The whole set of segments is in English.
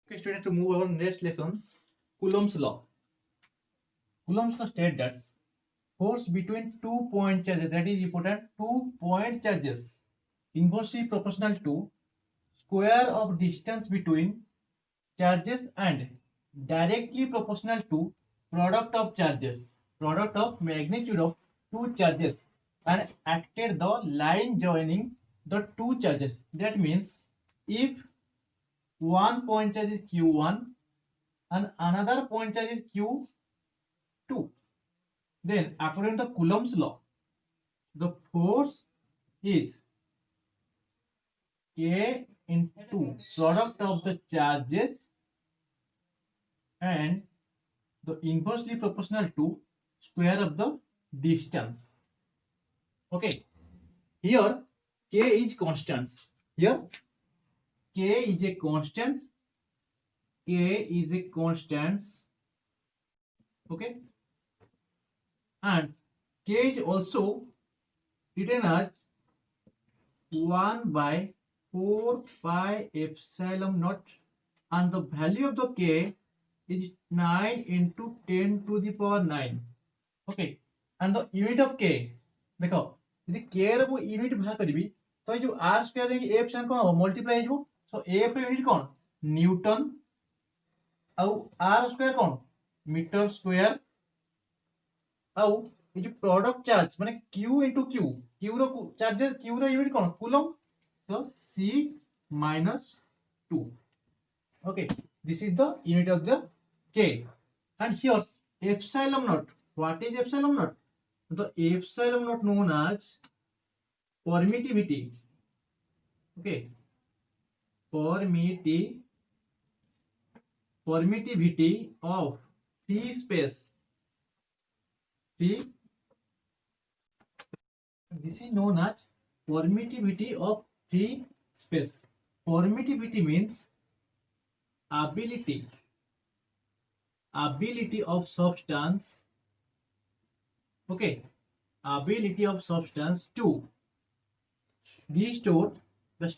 Okay, students, to move our next lessons, Coulomb's law. Coulomb's law states that force between 2 point charges, that is important, 2 point charges, inversely proportional to square of distance between charges and directly proportional to product of charges, product of magnitude of two charges, and acted the line joining the two charges. That means if one point charge is q1 and another point charge is q2, then according to Coulomb's law, the force is K into product of the charges and the inversely proportional to square of the distance. Okay, here K is constants. Here K is a constant. K is a constant. Okay, and K is also written as 1 by 4 pi epsilon naught, and the value of the K is 9 into 10 to the power 9. Okay, and the unit of K, देखो यदि K ର को unit बाहर करबी तो जो r square देंगे f से कोन हो मल्टीप्लाई हो, सो f ର यूनिट कोन न्यूटन आउ r स्क्वायर कोन मीटर स्क्वायर आउ ये जो प्रोडक्ट चार्ज माने q into q, q row charges q row unit cone coulomb, so c minus 2. Okay, this is the unit of the K. And here's epsilon naught. What is epsilon naught? The epsilon naught known as permittivity. Okay, permittivity of free space. Free. This is known as permittivity of free space. Permittivity means ability of substance, okay, ability of substance to restore to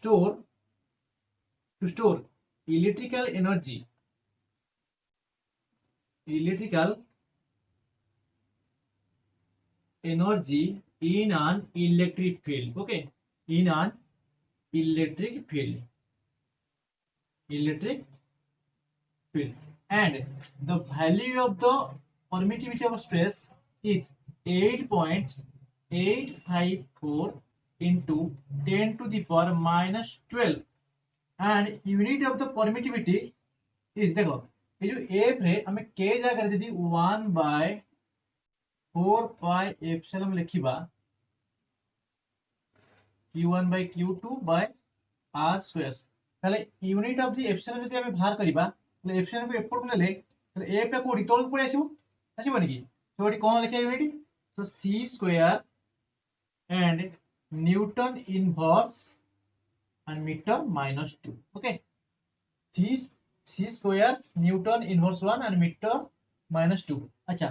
store electrical energy in an electric field. Okay, in an electric field, and the value of the permittivity of space is 8.854 into 10 to the power minus 12, and unit of the permittivity is, देखो ये जो f रे हमें k जगह यदि 1 by 4 pi epsilon लिखिबा q1 by q2 by r squares, তাহলে unit of the epsilon যদি আমি বাহার করিবা তাহলে एप्सिलॉन को एपट को नेले তাহলে a টা কোডি তলକୁ পড়ে আসিবো নি কি, তো এটি কোন লেখা unit, so c square and newton inverse and meter minus 2. Okay, c square newton inverse 1 and meter minus 2. अच्छा,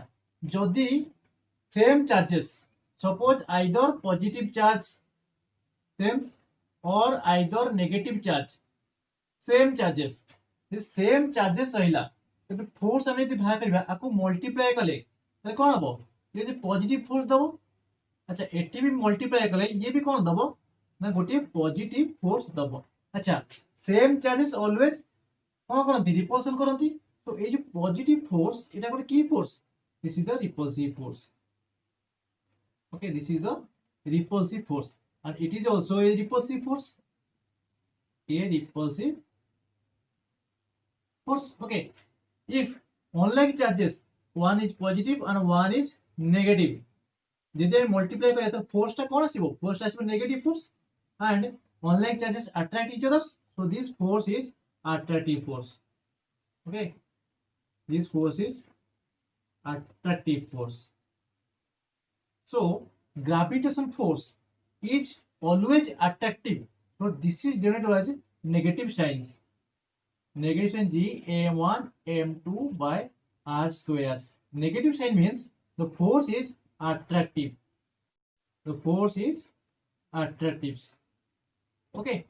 যদি same charges, suppose either positive charge same or either negative charge, same charges, this same charges रहिला तो force हम यदि बाहर करबा आको multiply कले तले कोन हबो, ये जे पॉजिटिव फोर्स दबो, अच्छा एटी भी मल्टीप्लाई कले ये भी कोन दबो ना गोटे पॉजिटिव फोर्स दबो. अच्छा, सेम चार्जेस ऑलवेज कोन करंती रिपल्सन करंती, तो ये जो पॉजिटिव फोर्स एटा गोटे की force, this is the repulsive force. Okay, this is the repulsive force and it is also a repulsive force. Okay, if unlike charges one is positive and one is negative, যদি আমি multiply করি তো force টা কোন আসিবো, force টা আসিবো negative force, and unlike charges attract each other, so this force is attractive force. Okay, this force is attractive force. So gravitation force is always attractive, so this is denoted as negative signs. Negative sign g m1 m2 by r squares. Negative sign means the force is attractive. The force is attractive. Okay.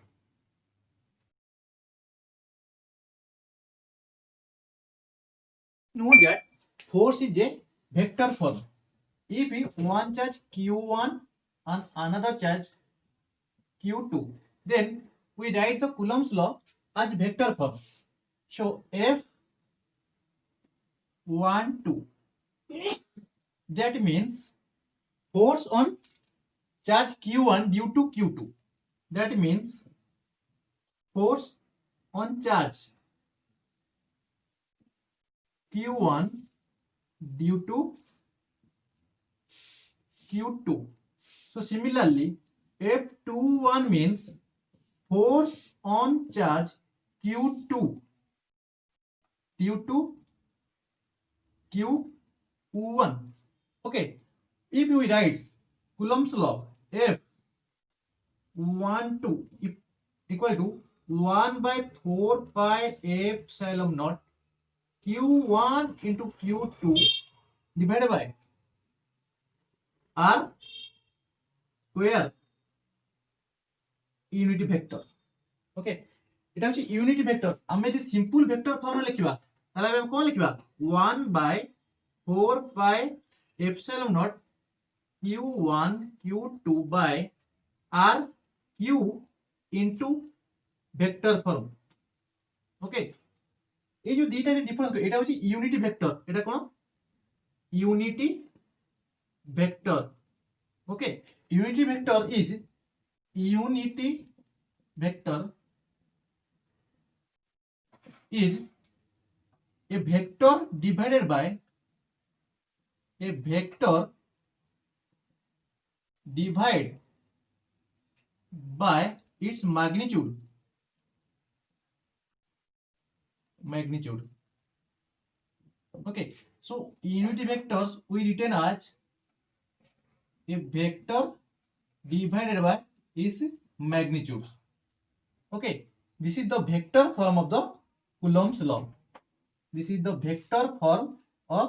know that force is a vector form. If we one charge q1 and another charge q2, then we write the Coulomb's law as vector form. So F12, that means force on charge q1 due to q2. That means force on charge q1 due to q2. So similarly, F21 means force on charge q2 due to q1. Okay, if we write Coulomb's law, F12 equal to 1 by 4 pi epsilon naught q1 into q2 divided by r square unity vector. Okay এটা হচ্ছে unity vector. আমরা যদি simple vector ফর্মে লিখবা তাহলে আমি কোন লিখবা 1 by 4 pi epsilon naught q1 q2 by r q into vector form. Okay এই যে দুইটা যে ডিফারেন্স এটা হচ্ছে ইউনিটি ভেক্টর, এটা কোন unity vector. Okay unity vector is unity vector is a vector divided by a vector divided by its magnitude. Okay, so unity vectors we written as a vector divided by its magnitude. Okay, this is the vector form of the Coulomb's law. This is the vector form of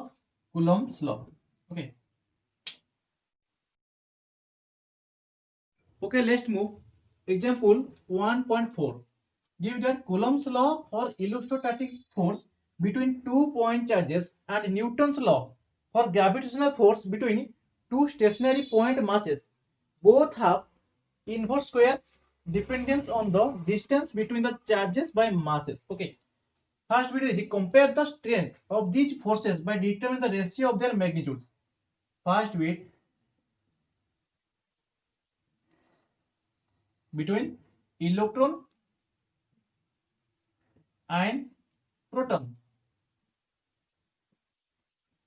Coulomb's law. Okay. Okay, let's move. Example 1.4. Give that Coulomb's law for electrostatic force between 2 point charges and Newton's law for gravitational force between two stationary point masses. Both have inverse square dependence on the distance between the charges by masses. Okay. First video is compare the strength of these forces by determining the ratio of their magnitudes. First bit between electron and proton.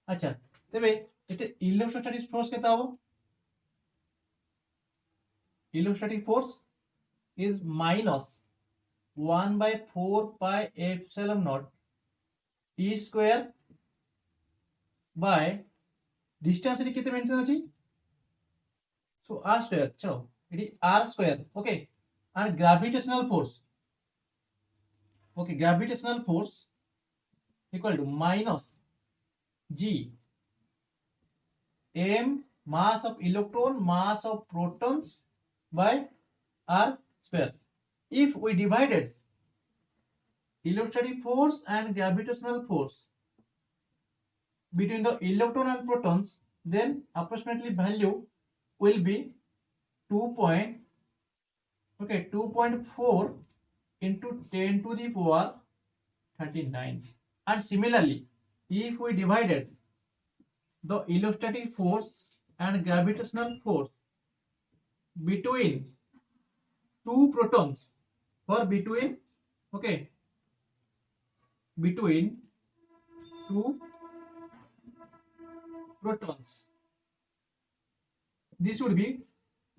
अच्छा तेबे एते electrostatic force केता हो? Electrostatic force is minus 1 by 4 pi epsilon naught e square by distance रे केते mention अछि? So r square, चलो it r square. Okay, and gravitational force. Okay, gravitational force equal to minus g m mass of electron mass of protons by r squares. If we divided electrostatic force and gravitational force between the electron and protons, then approximately value will be 2.4 into 10 to the power 39. And similarly, if we divided the electrostatic force and gravitational force between two protons or between two protons, this would be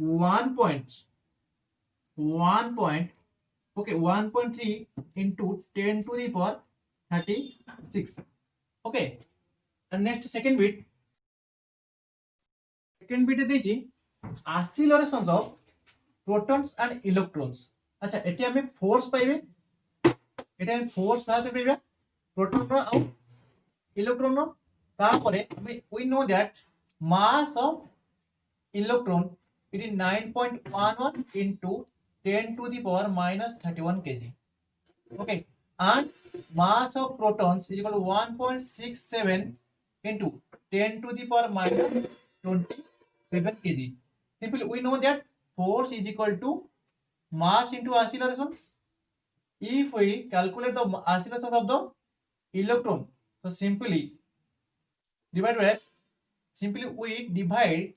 1.3 into 10 to the power 36. Okay, and next second bit দিয়েছি acceleration of protons and electrons. আচ্ছা এটি আমি force পাইবে, এটা আমি force ভাবে পাইবা proton র আর ইলেকট্রন র। তারপরে আমি we know that mass of electron it is 9.11 into 10 to the power minus 31 kg. Okay, and mass of protons is equal to 1.67 into 10 to the power minus 27 kg. Simply we know that force is equal to mass into accelerations. If we calculate the acceleration of the electron, so simply we divide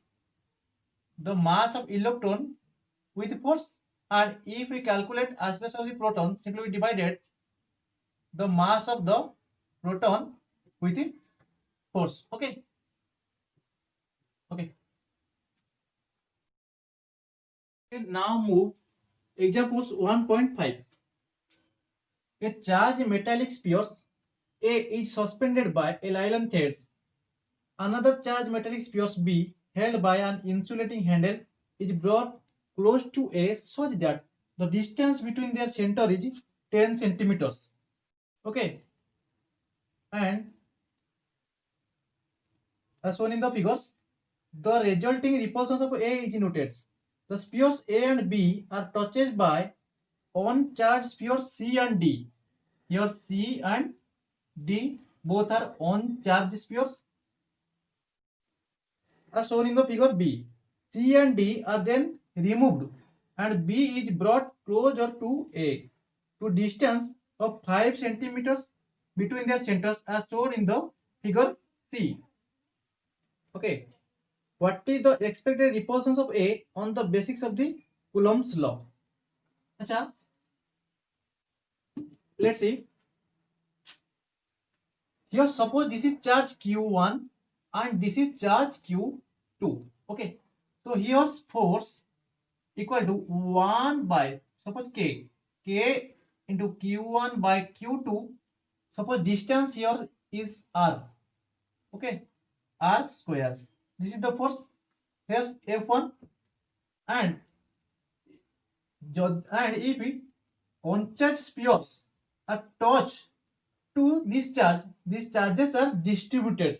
the mass of electron with force, and if we calculate acceleration of the proton, simply we divided the mass of the proton with the force. Okay. Now move examples 1.5. A charged metallic sphere A is suspended by a nylon threads. Another charged metallic sphere B, held by an insulating handle, is brought close to A such that the distance between their center is 10 centimeters. Okay. And as shown in the figures, the resulting repulsions of A is noted. The spheres A and B are touched by on-charged spheres C and D. Here C and D both are on-charged spheres as shown in the figure B. C and D are then removed and B is brought closer to A to distance of 5 centimeters between their centers as shown in the figure C. Okay. What is the expected repulsions of A on the basis of the Coulomb's law? Acha, let's see. Here suppose this is charge Q1 and this is charge Q2. Okay. So here's force equal to 1 by suppose K into Q1 by Q2. Suppose distance here is R. Okay. R squares. This is the force. Here's F1 and if we on-charged spheres are touched to this charge, these charges are distributed.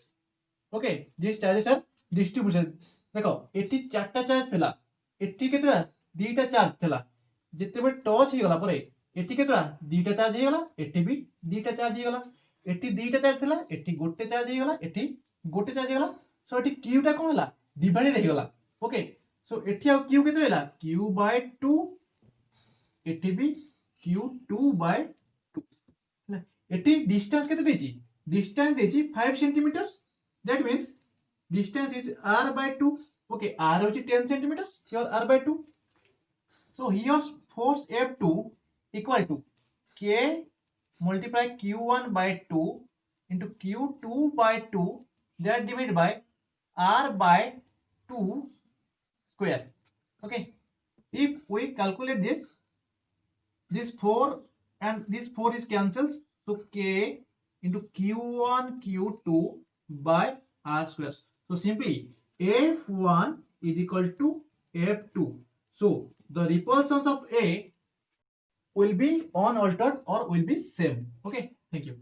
Okay, these charges are distributed. देखो eighty चारटा charge थिला eighty केतरा दीटा charge थिला जेतेबे touch हे गला परे eighty केतरा दीटा charge हे गला eighty भी दीटा charge हे गला eighty दीटा charge थिला eighty गोटे चार्ज हे गला एटी गोटे चार्ज हे गला सो एटी q टा कोन हला डिवाइडेड हे गला ओके सो एटी आ q केतरा हला q by 2 एटी भी q2 by 2 एटी डिस्टेंस केते देची डिस्टेंस देची 5 centimetres that means distance is r by 2. Okay, r is 10 centimeters, here r by 2. So here's force F2 equal to K multiply Q1 by 2 into Q2 by 2 that divided by r by 2 square. Okay, if we calculate this 4 and this 4 is cancels, so K into Q1 Q2 by r squares. So simply F1 is equal to F2. So the repulsions of A will be unaltered or will be same. Okay, thank you.